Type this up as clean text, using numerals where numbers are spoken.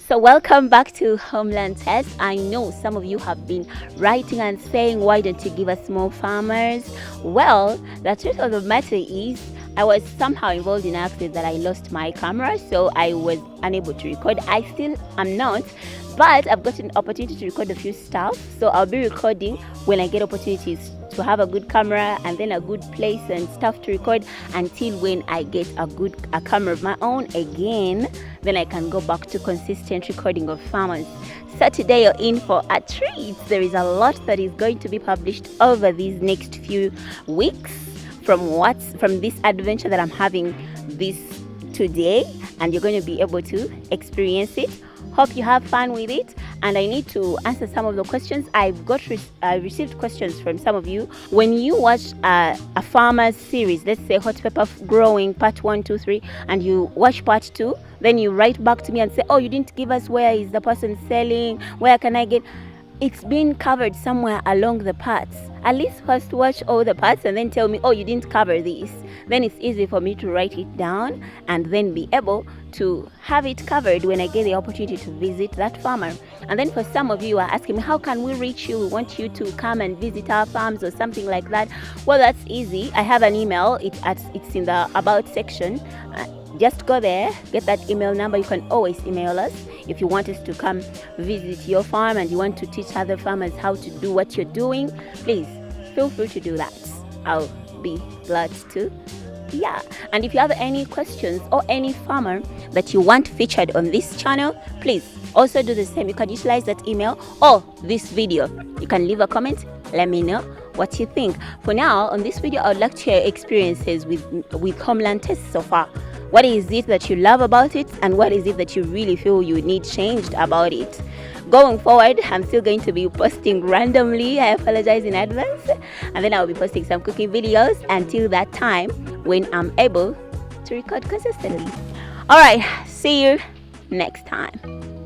So welcome back to Homeland Test. I know some of you have been writing and saying, why don't you give us more farmers? Well, the truth of the matter is I was somehow involved in an accident that I lost my camera, so I was unable to record. I still am not, but I've got an opportunity to record a few stuff, so I'll be recording when I get opportunities to have a good camera and then a good place and stuff to record, until when I get a camera of my own again, then I can go back to consistent recording of farmers. So today you're in for a treat. There is a lot that is going to be published over these next few weeks from this adventure that I'm having this today, and you're going to be able to experience it. Hope you have fun with it. And I need to answer some of the questions. I received questions from some of you. When you watch a farmer's series, let's say hot pepper growing part 1, 2, 3, and you watch part 2, then you write back to me and say, oh, you didn't give us where is the person selling, where can I get. It's been covered somewhere along the parts. At least first watch all the parts and then tell me, oh, you didn't cover this. Then it's easy for me to write it down and then be able to have it covered when I get the opportunity to visit that farmer. And then for some of you are asking me, how can we reach you? We want you to come and visit our farms or something like that. Well, that's easy. I have an email. It's in the about section. Just go there, get that email number. You can always email us if you want us to come visit your farm and you want to teach other farmers how to do what you're doing. Please feel free to do that. I'll be glad to. Yeah, and if you have any questions or any farmer that you want featured on this channel, please also do the same. You can utilize that email or this video. You can leave a comment. Let me know what you think. For now, on this video, I would like to share experiences with Homeland Test so far. What is it that you love about it, and what is it that you really feel you need changed about it? Going forward, I'm still going to be posting randomly. I apologize in advance. And then I'll be posting some cooking videos until that time when I'm able to record consistently. All right, see you next time.